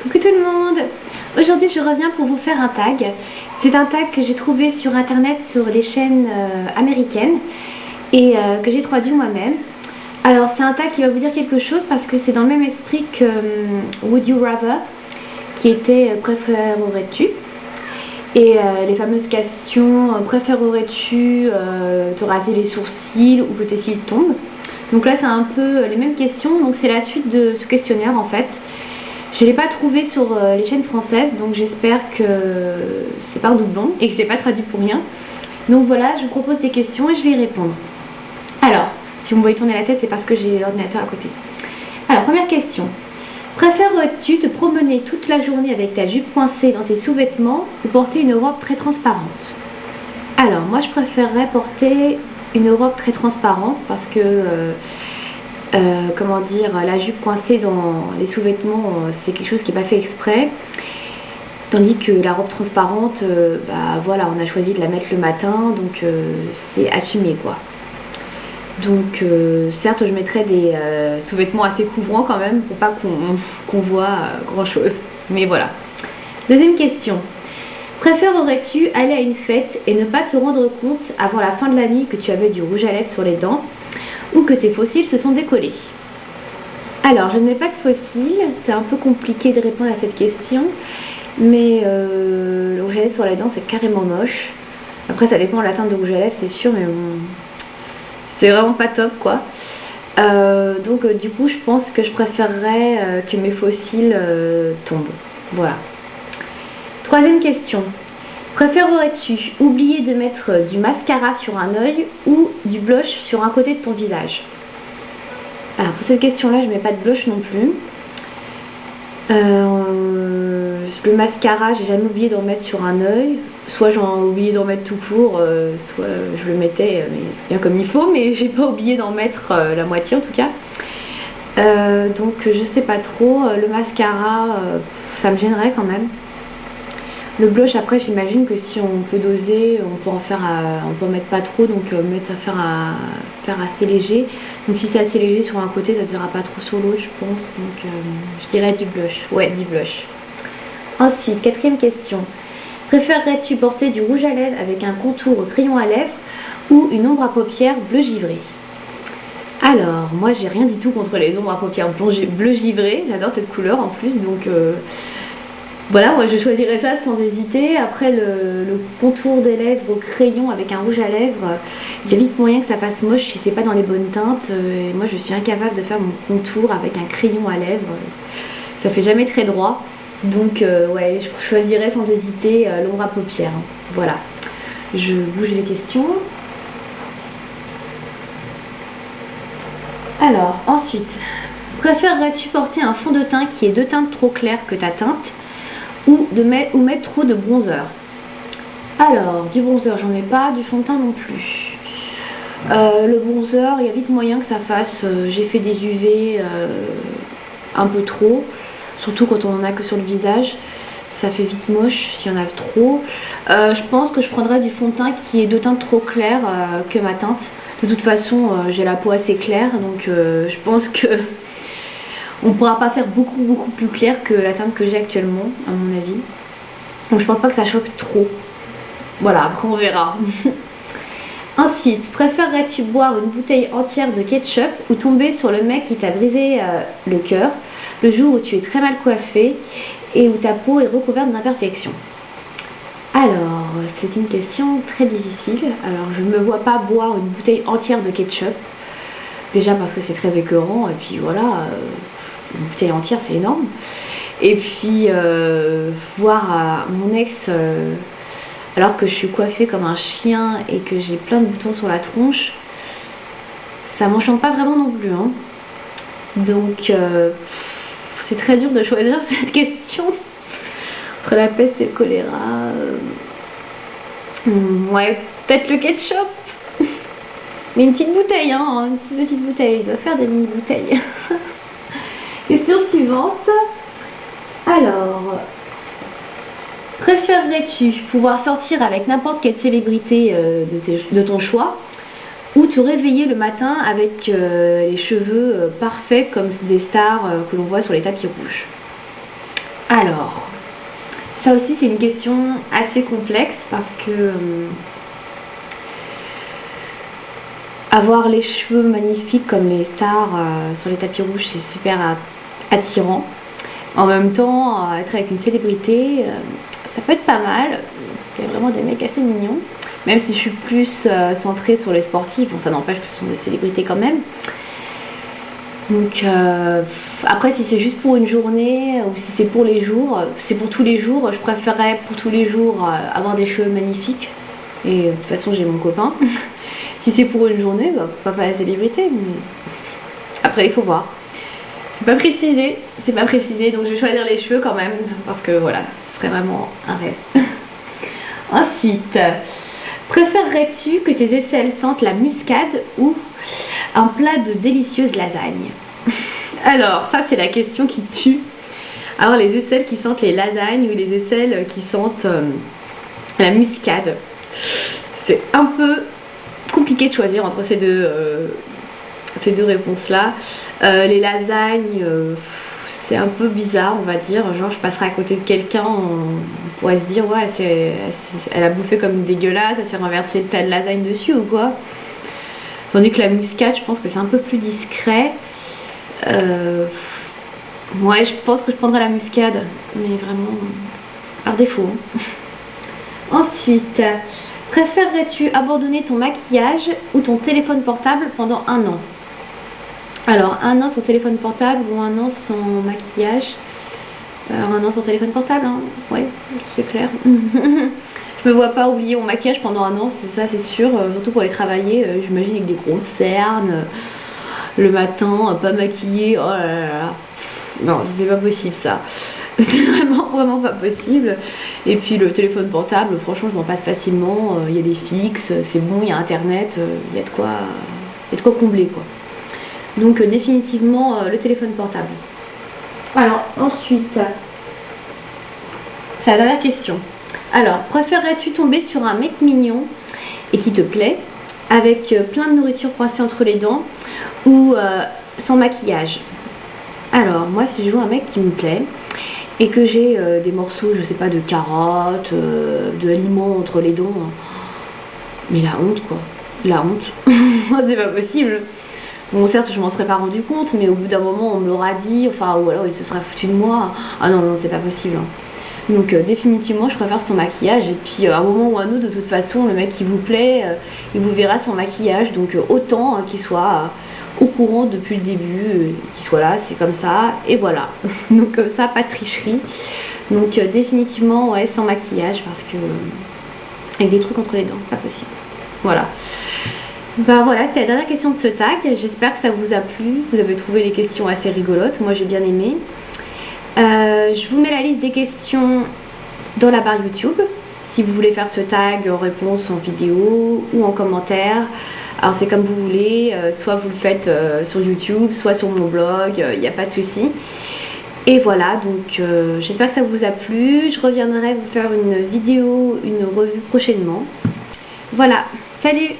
Coucou tout le monde. Aujourd'hui je reviens pour vous faire un tag. C'est un tag que j'ai trouvé sur internet sur les chaînes américaines et que j'ai traduit moi-même. Alors c'est un tag qui va vous dire quelque chose parce que c'est dans le même esprit que Would You Rather, qui était préférerais-tu, et les fameuses questions préférerais-tu te raser les sourcils ou que tes cils tombent. Donc là c'est un peu les mêmes questions, donc c'est la suite de ce questionnaire en fait. Je ne l'ai pas trouvé sur les chaînes françaises, donc j'espère que c'est pas redoublon et que je l'ai pas traduit pour rien. Donc voilà, je vous propose des questions et je vais y répondre. Alors, si vous me voyez tourner la tête, c'est parce que j'ai l'ordinateur à côté. Alors, première question. Préférerais-tu te promener toute la journée avec ta jupe coincée dans tes sous-vêtements ou porter une robe très transparente? Alors, moi je préférerais porter une robe très transparente parce que... comment dire, la jupe coincée dans les sous-vêtements, c'est quelque chose qui n'est pas fait exprès. Tandis que la robe transparente, bah voilà, on a choisi de la mettre le matin, donc c'est assumé quoi. Donc certes, je mettrais des sous-vêtements assez couvrants quand même, pour pas qu'on voit grand chose. Mais voilà. Deuxième question. Préférerais-tu aller à une fête et ne pas te rendre compte avant la fin de la nuit que tu avais du rouge à lèvres sur les dents ou que tes faux cils se sont décollés? Alors, je ne mets pas de faux cils, c'est un peu compliqué de répondre à cette question, mais le rouge à lèvres sur les dents c'est carrément moche. Après, ça dépend de la teinte de rouge à lèvres, c'est sûr, mais bon, c'est vraiment pas top quoi. Donc, du coup, je pense que je préférerais que mes faux cils tombent. Voilà. Troisième question. Préférerais-tu oublier de mettre du mascara sur un œil ou du blush sur un côté de ton visage? Alors pour cette question-là, je ne mets pas de blush non plus. Le mascara, j'ai jamais oublié d'en mettre sur un œil. Soit j'en ai oublié d'en mettre tout court, soit je le mettais bien comme il faut, mais j'ai pas oublié d'en mettre la moitié en tout cas. Donc je sais pas trop. Le mascara, ça me gênerait quand même. Le blush, après, j'imagine que si on peut doser, on peut en faire, on peut en mettre pas trop, donc faire assez léger. Donc si c'est assez léger sur un côté, ça ne verra pas trop sur l'autre, je pense. Donc je dirais du blush. Ouais, du blush. Ensuite, quatrième question. Préférerais-tu porter du rouge à lèvres avec un contour au crayon à lèvres ou une ombre à paupières bleu givré? Alors, moi, j'ai rien du tout contre les ombres à paupières bleu givré. J'adore cette couleur en plus, donc... voilà, moi je choisirais ça sans hésiter. Après le contour des lèvres au crayon avec un rouge à lèvres, il y a vite moyen que ça passe moche si c'est pas dans les bonnes teintes. Et moi je suis incapable de faire mon contour avec un crayon à lèvres. Ça fait jamais très droit. Donc ouais, je choisirais sans hésiter l'ombre à paupières. Voilà. Je bouge les questions. Alors, ensuite, préférerais-tu porter un fond de teint qui est deux teintes trop claires que ta teinte ou mettre trop de bronzer? Alors, du bronzer, j'en ai pas, du fond de teint non plus. Le bronzer, il y a vite moyen que ça fasse, j'ai fait des UV un peu trop, surtout quand on en a que sur le visage, ça fait vite moche s'il y en a trop. Je pense que je prendrais du fond de teint qui est de teinte trop claire que ma teinte. De toute façon, j'ai la peau assez claire, donc je pense que on ne pourra pas faire beaucoup plus clair que la teinte que j'ai actuellement, à mon avis. Donc je pense pas que ça choque trop. Voilà, après on verra. Ensuite, préférerais-tu boire une bouteille entière de ketchup ou tomber sur le mec qui t'a brisé le cœur le jour où tu es très mal coiffé et où ta peau est recouverte d'imperfections? Alors, c'est une question très difficile. Alors, je ne me vois pas boire une bouteille entière de ketchup. Déjà parce que c'est très écœurant et puis voilà... une bouteille entière, c'est énorme. Et puis voir mon ex alors que je suis coiffée comme un chien et que j'ai plein de boutons sur la tronche, ça m'enchante pas vraiment non plus hein. Donc c'est très dur de choisir cette question entre la peste et le choléra. Ouais, peut-être le ketchup. Mais une petite bouteille hein, une petite bouteille, il doit faire des mini bouteilles. Question suivante. Alors, préférerais-tu pouvoir sortir avec n'importe quelle célébrité de ton choix ou te réveiller le matin avec les cheveux parfaits comme des stars que l'on voit sur les tapis rouges? Alors, ça aussi c'est une question assez complexe parce que avoir les cheveux magnifiques comme les stars sur les tapis rouges, c'est super attirant. En même temps, être avec une célébrité, ça peut être pas mal. Il y a vraiment des mecs assez mignons. Même si je suis plus centrée sur les sportifs, bon, ça n'empêche que ce sont des célébrités quand même. Donc après, si c'est juste pour une journée ou si c'est pour les jours, c'est pour tous les jours, je préférerais pour tous les jours avoir des cheveux magnifiques. Et de toute façon, j'ai mon copain. Si c'est pour une journée, bah, pourquoi pas la célébrité, mais après il faut voir. C'est pas précisé, donc je vais choisir les cheveux quand même, parce que voilà, ce serait vraiment un rêve. Ensuite, préférerais-tu que tes aisselles sentent la muscade ou un plat de délicieuse lasagne? Alors, ça c'est la question qui tue. Alors, les aisselles qui sentent les lasagnes ou les aisselles qui sentent la muscade. C'est un peu compliqué de choisir entre ces deux réponses-là. Les lasagnes, c'est un peu bizarre, on va dire. Genre, je passerai à côté de quelqu'un, on pourrait se dire, ouais, elle a bouffé comme une dégueulasse, elle s'est renversé le tas de lasagne dessus ou quoi. Tandis que la muscade, je pense que c'est un peu plus discret. Ouais, je pense que je prendrais la muscade, mais vraiment par défaut. Ensuite, préférerais-tu abandonner ton maquillage ou ton téléphone portable pendant 1 an? Alors, 1 an sans téléphone portable ou 1 an sans maquillage? Alors, 1 an sans téléphone portable, hein? Ouais, c'est clair. Je me vois pas oublier mon maquillage pendant 1 an, ça c'est sûr, surtout pour aller travailler, j'imagine avec des grosses cernes, le matin, pas maquillée, oh là là là. Non, c'est pas possible ça. C'est vraiment pas possible. Et puis le téléphone portable, franchement je m'en passe facilement, il y a des fixes, c'est bon, il y a internet, il y a de quoi combler quoi. Donc définitivement le téléphone portable. Alors ensuite, c'est la dernière question. Alors, préférerais-tu tomber sur un mec mignon et qui te plaît, avec plein de nourriture coincée entre les dents, ou sans maquillage? Alors, moi, si je vois un mec qui me plaît, et que j'ai des morceaux, je sais pas, de carottes, de aliments entre les dents, mais la honte, quoi. La honte. C'est pas possible. Bon, certes, je m'en serais pas rendu compte, mais au bout d'un moment, on me l'aura dit, enfin, ou alors il se serait foutu de moi. Ah non, non, c'est pas possible. Donc définitivement je préfère son maquillage, et puis à un moment ou à un autre, de toute façon le mec qui vous plaît, il vous verra son maquillage, donc autant qu'il soit au courant depuis le début, qu'il soit là, c'est comme ça, et voilà. Donc comme ça, pas de tricherie. Donc définitivement ouais, sans maquillage, parce que avec des trucs entre les dents, pas possible. Voilà. Ben voilà, c'était la dernière question de ce tag, j'espère que ça vous a plu, vous avez trouvé les questions assez rigolotes, moi j'ai bien aimé. Je vous mets la liste des questions dans la barre YouTube, si vous voulez faire ce tag en réponse en vidéo ou en commentaire. Alors c'est comme vous voulez, soit vous le faites sur YouTube, soit sur mon blog, il n'y a pas de souci. Et voilà, donc j'espère que ça vous a plu, je reviendrai vous faire une vidéo, une revue prochainement. Voilà, salut!